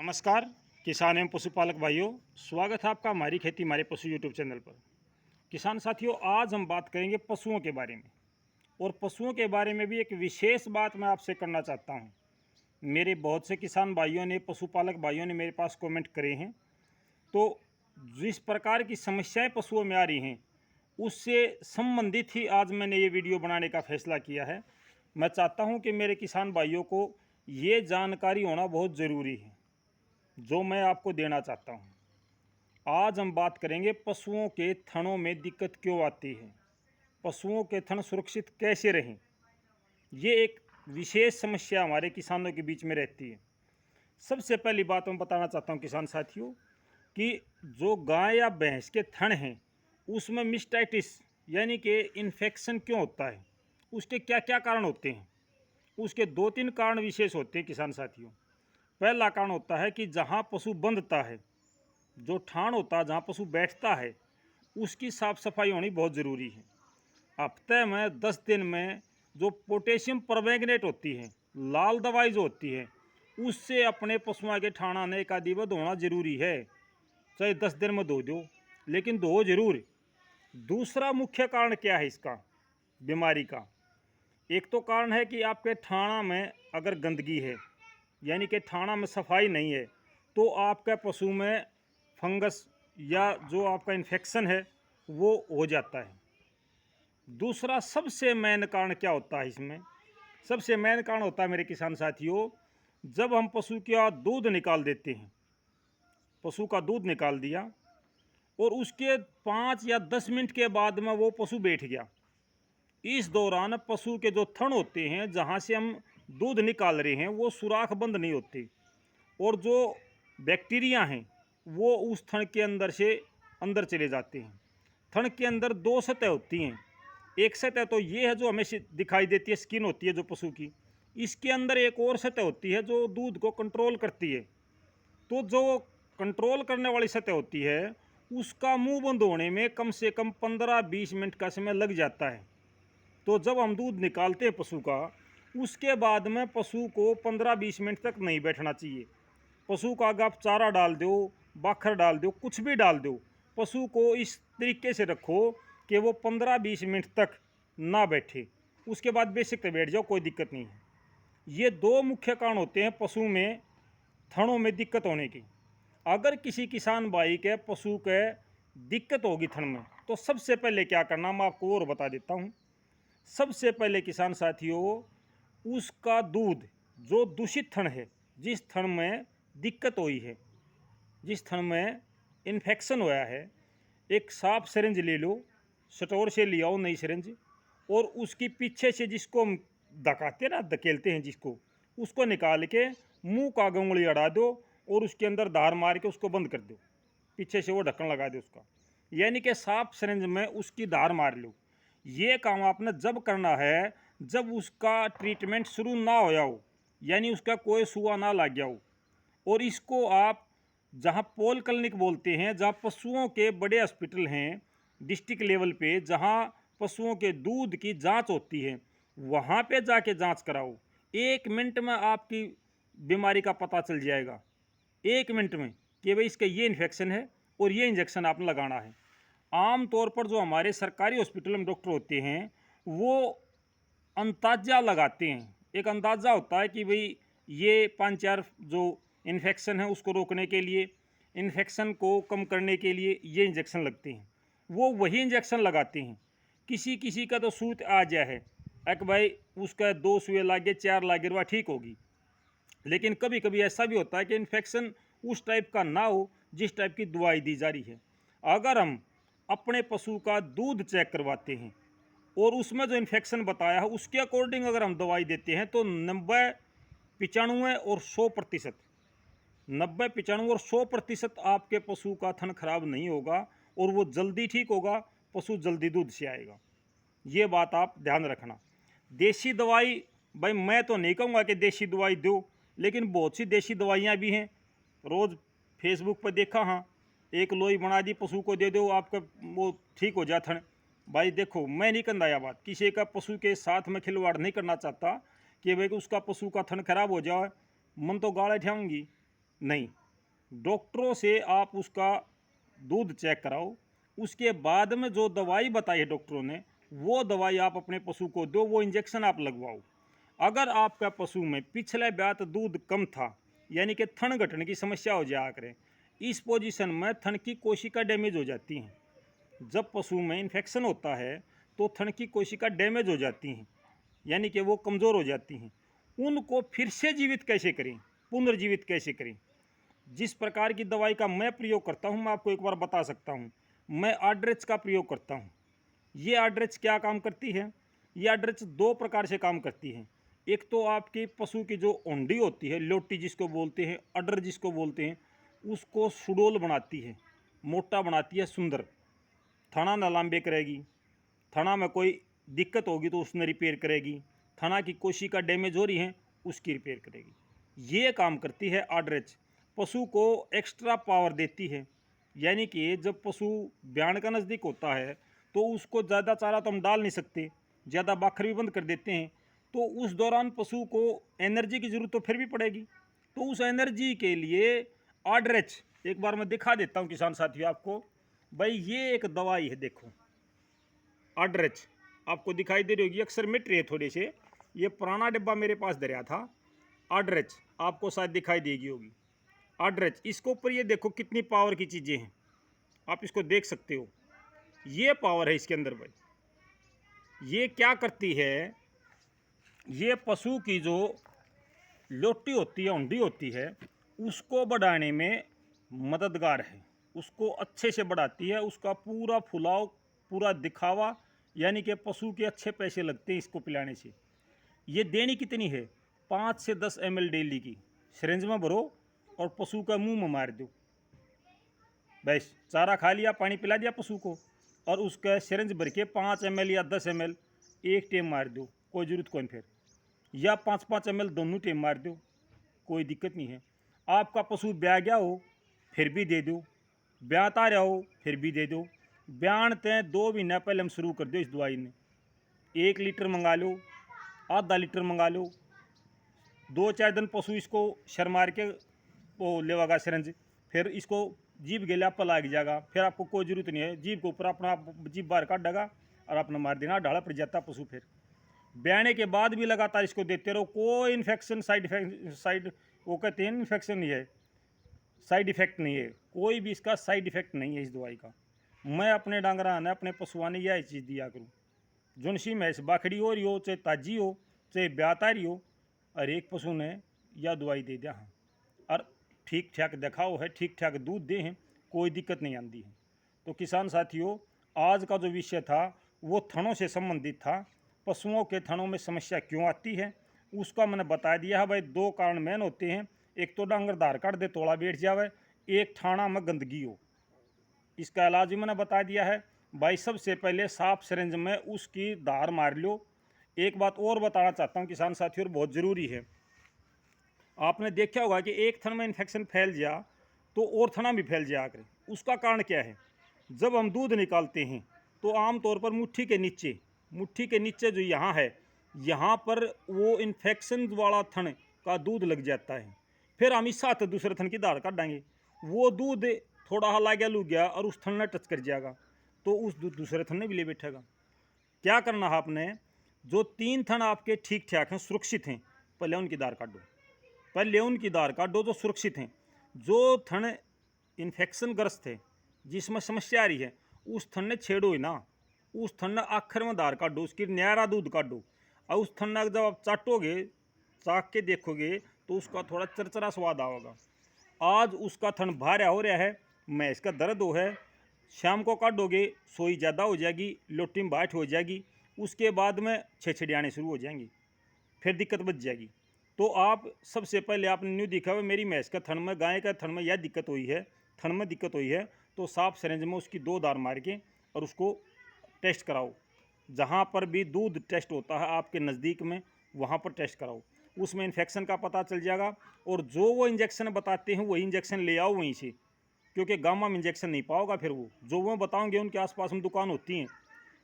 नमस्कार किसान एवं पशुपालक भाइयों, स्वागत है आपका हमारी खेती हमारे पशु यूट्यूब चैनल पर। किसान साथियों, आज हम बात करेंगे पशुओं के बारे में। और पशुओं के बारे में भी एक विशेष बात मैं आपसे करना चाहता हूं। मेरे बहुत से किसान भाइयों ने, पशुपालक भाइयों ने मेरे पास कमेंट करे हैं, तो जिस प्रकार की समस्याएं पशुओं में आ रही हैं उससे संबंधित ही आज मैंने ये वीडियो बनाने का फैसला किया है। मैं चाहता हूँ कि मेरे किसान भाइयों को ये जानकारी होना बहुत ज़रूरी है जो मैं आपको देना चाहता हूं। आज हम बात करेंगे पशुओं के थनों में दिक्कत क्यों आती है, पशुओं के थन सुरक्षित कैसे रहें। ये एक विशेष समस्या हमारे किसानों के बीच में रहती है। सबसे पहली बात मैं बताना चाहता हूं किसान साथियों कि जो गाय या भैंस के थन हैं उसमें मिस्टाइटिस यानी कि इन्फेक्शन क्यों होता है, उसके क्या क्या कारण होते हैं। उसके 2-3 कारण विशेष होते हैं किसान साथियों। पहला कारण होता है कि जहाँ पशु बंधता है, जो ठाण होता है, जहाँ पशु बैठता है, उसकी साफ सफाई होनी बहुत ज़रूरी है। हफ्ते में 10 दिन में जो पोटेशियम परमैंगनेट होती है, लाल दवाई जो होती है, उससे अपने पशुओं के ठाणा ने एक आदि में धोना जरूरी है। चाहे 10 दिन में धो दो, लेकिन धो जरूर। दूसरा मुख्य कारण क्या है इसका बीमारी का? एक तो कारण है कि आपके ठाणा में अगर गंदगी है, यानी कि ठाणा में सफाई नहीं है, तो आपका पशु में फंगस या जो आपका इन्फेक्शन है वो हो जाता है। दूसरा सबसे मेन कारण क्या होता है इसमें? सबसे मेन कारण होता है मेरे किसान साथियों, जब हम पशु का दूध निकाल देते हैं, पशु का दूध निकाल दिया और उसके 5 या 10 मिनट के बाद में वो पशु बैठ गया, इस दौरान पशु के जो थन होते हैं जहाँ से हम दूध निकाल रहे हैं वो सुराख बंद नहीं होते और जो बैक्टीरिया हैं वो उस थन के अंदर से अंदर चले जाते हैं। थन के अंदर 2 सतह होती हैं। एक सतह तो ये है जो हमें दिखाई देती है, स्किन होती है जो पशु की। इसके अंदर एक और सतह होती है जो दूध को कंट्रोल करती है। तो जो कंट्रोल करने वाली सतह होती है उसका मुंह बंद होने में कम से कम 15-20 मिनट का समय लग जाता है। तो जब हम दूध निकालते हैं पशु का, उसके बाद में पशु को 15-20 मिनट तक नहीं बैठना चाहिए। पशु का अगर आप चारा डाल दो, बाखर डाल दो, कुछ भी डाल दो, पशु को इस तरीके से रखो कि वो 15-20 मिनट तक ना बैठे। उसके बाद बेशक तो बैठ जाओ, कोई दिक्कत नहीं है। ये 2 मुख्य कारण होते हैं पशु में थनों में दिक्कत होने की। अगर किसी किसान भाई के पशु के दिक्कत होगी थन में, तो सबसे पहले क्या करना मैं आपको और बता देता हूँ। सबसे पहले किसान साथियों, उसका दूध जो दूषित थन है, जिस थन में दिक्कत हुई है, जिस थन में इन्फेक्शन हुआ है, एक साफ सिरिंज ले लो, स्टोर से ले आओ नई सिरिंज, और उसकी पीछे से जिसको हम धकाते ना, धकेलते हैं जिसको, उसको निकाल के मुंह का उंगली अड़ा दो और उसके अंदर धार मार के उसको बंद कर दो। पीछे से वो ढक्कन लगा दो उसका, यानी कि साफ सिरिंज में उसकी धार मार लो। ये काम आपने जब करना है जब उसका ट्रीटमेंट शुरू ना होया हो, यानी उसका कोई सुआ ना लग गया हो। और इसको आप जहाँ पोल क्लिनिक बोलते हैं, जहाँ पशुओं के बड़े हॉस्पिटल हैं डिस्ट्रिक्ट लेवल पे, जहाँ पशुओं के दूध की जांच होती है, वहाँ पे जाके जांच कराओ। 1 मिनट में आपकी बीमारी का पता चल जाएगा, 1 मिनट में, कि भाई इसका ये इन्फेक्शन है और ये इंजेक्शन आपने लगाना है। आम तौर पर जो हमारे सरकारी हॉस्पिटल में डॉक्टर होते हैं वो अंदाजा लगाते हैं। एक अंदाज़ा होता है कि भाई ये 5-4 जो इन्फेक्शन है उसको रोकने के लिए, इन्फेक्शन को कम करने के लिए ये इंजेक्शन लगते हैं, वो वही इंजेक्शन लगाते हैं। किसी किसी का तो सूत आ गया है, एक भाई उसका 2 सुई लागे, 4 लागे, वह ठीक होगी। लेकिन कभी कभी ऐसा भी होता है कि इन्फेक्शन उस टाइप का ना हो जिस टाइप की दवाई दी जा रही है। अगर हम अपने पशु का दूध चेक करवाते हैं और उसमें जो इन्फेक्शन बताया है उसके अकॉर्डिंग अगर हम दवाई देते हैं तो 90, 95 और 100%, 90, 95 और 100% आपके पशु का थन खराब नहीं होगा और वो जल्दी ठीक होगा, पशु जल्दी दूध से आएगा। ये बात आप ध्यान रखना। देसी दवाई, भाई मैं तो नहीं कहूँगा कि देसी दवाई दो, लेकिन बहुत सी देसी दवाइयाँ भी हैं। रोज़ फेसबुक पर देखा, हाँ, एक लोई बना दी, पशु को दे दो, आपका वो ठीक हो जाता है। भाई देखो, मैं नहीं कहता यह बात, किसी का पशु के साथ में खिलवाड़ नहीं करना चाहता कि भाई उसका पशु का थन खराब हो जाए। मन तो गाला उठाऊंगी, नहीं, डॉक्टरों से आप उसका दूध चेक कराओ, उसके बाद में जो दवाई बताई है डॉक्टरों ने वो दवाई आप अपने पशु को दो, वो इंजेक्शन आप लगवाओ। अगर आपका पशु में पिछले ब्यात दूध कम था, यानी कि थन घटने की समस्या हो जाया करे, इस पोजीशन में थन की कोशिका डैमेज हो जाती हैं। जब पशु में इन्फेक्शन होता है तो थन की कोशिका डैमेज हो जाती हैं, यानी कि वो कमज़ोर हो जाती हैं। उनको फिर से जीवित कैसे करें, पुनर्जीवित कैसे करें? जिस प्रकार की दवाई का मैं प्रयोग करता हूं, मैं आपको एक बार बता सकता हूं। मैं आड्रेच का प्रयोग करता हूं। ये आड्रेच क्या काम करती है? ये आड्रेच दो प्रकार से काम करती है। एक तो आपके पशु की जो ओंडी होती है, लोटी जिसको बोलते हैं, अडर जिसको बोलते हैं, उसको सुडोल बनाती है, मोटा बनाती है, सुंदर। थना न लांबे करेगी, थना में कोई दिक्कत होगी तो उसने रिपेयर करेगी, थना की कोशिका डैमेज हो रही है उसकी रिपेयर करेगी। ये काम करती है आड्रेच। पशु को एक्स्ट्रा पावर देती है, यानी कि जब पशु ब्याण का नज़दीक होता है तो उसको ज़्यादा चारा तो हम डाल नहीं सकते, ज़्यादा बाखर भी बंद कर देते हैं, तो उस दौरान पशु को एनर्जी की ज़रूरत तो फिर भी पड़ेगी। तो उस एनर्जी के लिए आड्रेच, एक बार मैं दिखा देता हूँ किसान साथियों आपको। भाई ये एक दवाई है, देखो आड्रेच आपको दिखाई दे रही होगी, अक्सर मिट रही है थोड़े से। ये पुराना डिब्बा मेरे पास धरा था, आड्रेच आपको शायद दिखाई देगी होगी। आड्रेच, इसके ऊपर ये देखो कितनी पावर की चीज़ें हैं, आप इसको देख सकते हो। ये पावर है इसके अंदर भाई। ये क्या करती है, ये पशु की जो लोटी होती है, औंधी होती है, उसको बढ़ाने में मददगार है, उसको अच्छे से बढ़ाती है। उसका पूरा फुलाव, पूरा दिखावा, यानी कि पशु के अच्छे पैसे लगते हैं इसको पिलाने से। ये देनी कितनी है? 5 से 10 ml डेली की सिरिंज में भरो और पशु का मुंह में मार दो। बस चारा खा लिया, पानी पिला दिया पशु को, और उसका सिरिंज भर के 5 ml या 10 ml एक टाइम मार दो, कोई ज़रूरत कौन फिर, या 5-5 ml दोनों टाइम मार दो, कोई दिक्कत नहीं है। आपका पशु ब्याह गया हो फिर भी दे दो, ब्याहता रहा हो फिर भी दे दो। ब्याणते 2 महीना पहले हम शुरू कर दो इस दवाई ने। 1 लीटर मंगा लो, आधा लीटर मंगा लो, 2-4 दिन पशु इसको शर मार के वो लेवागा सिरंज, फिर इसको जीभ गेला पल लग जाएगा, फिर आपको कोई जरूरत नहीं है, जीभ के ऊपर अपना जीभ बाहर काट देगा और अपना मार देना, ढाला पड़ जाता पशु। फिर ब्याने के बाद भी लगातार इसको देते रहो, कोई इन्फेक्शन साइड वो कहते हैं इन्फेक्शन नहीं है, साइड इफेक्ट नहीं है, कोई भी इसका साइड इफेक्ट नहीं है इस दवाई का। मैं अपने डांगरा ने, अपने पशुआ ने यह चीज़ दिया करूँ। जुनसी भैंस बाखड़ी हो रही हो, चाहे ताजी हो, चाहे ब्याता रही हो, और एक पशु ने यह दवाई दे दिया हाँ, और ठीक ठाक दिखाओ है, ठीक ठाक दूध दे हैं, कोई दिक्कत नहीं आती है। तो किसान साथियों, आज का जो विषय था वो थनों से संबंधित था। पशुओं के थनों में समस्या क्यों आती है उसका मैंने बता दिया है भाई। 2 कारण मेन होते हैं, एक तो डांगर धार काट दे तोड़ा बैठ जावे, एक ठाणा में गंदगी हो। इसका इलाज भी मैंने बता दिया है भाई। सबसे पहले साफ सिरिंज में उसकी धार मार लो। एक बात और बताना चाहता हूँ किसान साथियों, बहुत ज़रूरी है। आपने देखा होगा कि एक थन में इन्फेक्शन फैल जा तो और थना भी फैल जाया करे। उसका कारण क्या है? जब हम दूध निकालते हैं तो आमतौर पर मुट्ठी के नीचे जो यहाँ है, यहाँ पर वो इन्फेक्शन वाला थन का दूध लग जाता है। फिर हम इस साथ दूसरे थन की धार काटेंगे, वो दूध थोड़ा हला गया लूग गया और उस थन ने टच कर जाएगा, तो उस दूसरे थन ने भी ले बैठेगा। क्या करना है आपने? जो 3 थन आपके ठीक ठाक हैं, सुरक्षित हैं, पहले उनकी धार काट दो। पहले उनकी धार काटो जो सुरक्षित हैं। जो थन इन्फेक्शन ग्रस्त है, जिसमें समस्या आ रही है, उस थन ने छेड़ो ही ना, उस थन ने आखिर में धार काटो, उसकी न्यारा दूध काटो। और उस थन ने जब आप चाटोगे, चाक के देखोगे तो उसका थोड़ा चरचरा स्वाद आएगा। आज उसका थन भारा हो रहा है, मैंस का दर्द हो है, शाम को काटोगे सोई ज़्यादा हो जाएगी, लोटी में बाट हो जाएगी, उसके बाद में छेछड़ी आने शुरू हो जाएंगी, फिर दिक्कत बच जाएगी। तो आप सबसे पहले आपने न्यू दिखा हुआ मेरी भैंस का थन में, गाय का थन में यह दिक्कत हुई है, थन में दिक्कत हुई है, तो साफ सिरिंज में उसकी 2 धार मार के और उसको टेस्ट कराओ। जहाँ पर भी दूध टेस्ट होता है आपके नज़दीक में, वहाँ पर टेस्ट कराओ, उसमें इन्फेक्शन का पता चल जाएगा। और जो वो इंजेक्शन बताते हैं वही इंजेक्शन ले आओ वहीं से, क्योंकि गाँव में इंजेक्शन नहीं पाओगा। फिर वो जो वो बताओगे उनके आसपास में दुकान होती हैं,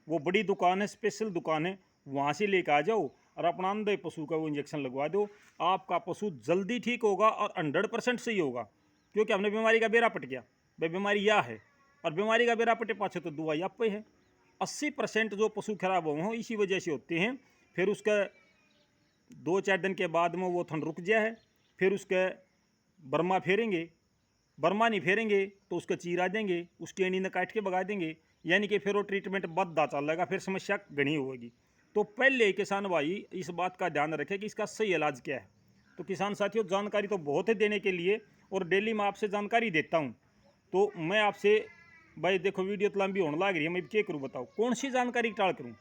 वो बड़ी दुकान है, स्पेशल दुकान है, वहाँ से लेकर आ जाओ और अपना अंधे पशु का वो इंजेक्शन लगवा दो, आपका पशु जल्दी ठीक होगा और 100% सही होगा। क्योंकि हमने बीमारी का बेड़ा पट गया, भाई बीमारी यह है, और बीमारी का बेड़ा पटे पाछे तो दवाई आप पे है। 80% जो पशु खराब हो इसी वजह से होते हैं। फिर उसका 2-4 दिन के बाद में वो थन रुक जाए है, फिर उसके बर्मा फेरेंगे, बर्मा नहीं फेरेंगे तो उसका चीरा देंगे, उसकी एड़ी ने काट के भगा देंगे, यानी कि फिर वो ट्रीटमेंट बददा चलेगा, फिर समस्या घनी होगी। तो पहले किसान भाई इस बात का ध्यान रखें कि इसका सही इलाज क्या है। तो किसान साथियों, जानकारी तो बहुत है देने के लिए, और डेली मैं आपसे जानकारी देता हूँ। तो मैं आपसे भाई देखो वीडियो तो लंबी होने लग रही है, मैं क्या करूँ बताओ, कौन सी जानकारी टाल करूँ,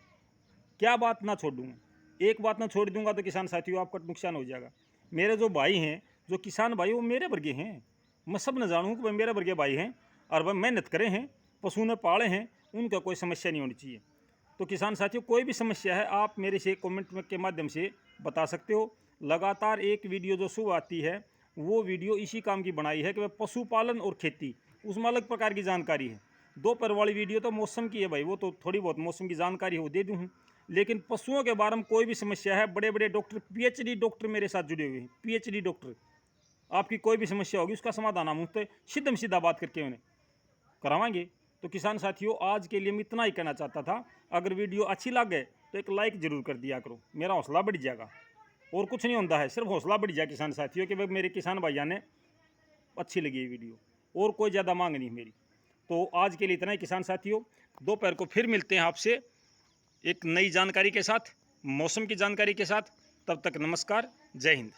क्या बात ना छोड़ दूँगा। एक बात ना छोड़ दूंगा तो किसान साथियों आपका नुकसान हो जाएगा। मेरे जो भाई हैं, जो किसान भाई, वो मेरे वर्गे हैं। मैं सब न जानूँ कि भाई मेरे वर्गे भाई हैं और वह मेहनत करे हैं, पशु ने पाले हैं, उनका कोई समस्या नहीं होनी चाहिए। तो किसान साथियों, कोई भी समस्या है आप मेरे से कमेंट के माध्यम से बता सकते हो। लगातार एक वीडियो जो सुबह आती है वो वीडियो इसी काम की बनाई है कि वह पशुपालन और खेती, उसमें अलग प्रकार की जानकारी है। दोपहर वाली वीडियो तो मौसम की है भाई, वो तो थोड़ी बहुत मौसम की जानकारी है वो दे दूँ हूँ। लेकिन पशुओं के बारे में कोई भी समस्या है, बड़े बड़े डॉक्टर, पीएचडी डॉक्टर मेरे साथ जुड़े हुए हैं, पीएचडी डॉक्टर। आपकी कोई भी समस्या होगी उसका समाधान हम उससे सीधे सीधा बात करके उन्हें करावाएंगे। तो किसान साथियों, आज के लिए मैं इतना ही कहना चाहता था। अगर वीडियो अच्छी लगे तो एक लाइक जरूर कर दिया करो, मेरा हौसला बढ़ जाएगा। और कुछ नहीं होता है, सिर्फ हौसला बढ़ जाए किसान साथियों कि भाई मेरे किसान भाइयों ने अच्छी लगी ये वीडियो, और कोई ज़्यादा मांग नहीं मेरी। तो आज के लिए इतना ही किसान साथियों, दोपहर को फिर मिलते हैं आपसे एक नई जानकारी के साथ, मौसम की जानकारी के साथ। तब तक नमस्कार, जय हिंद।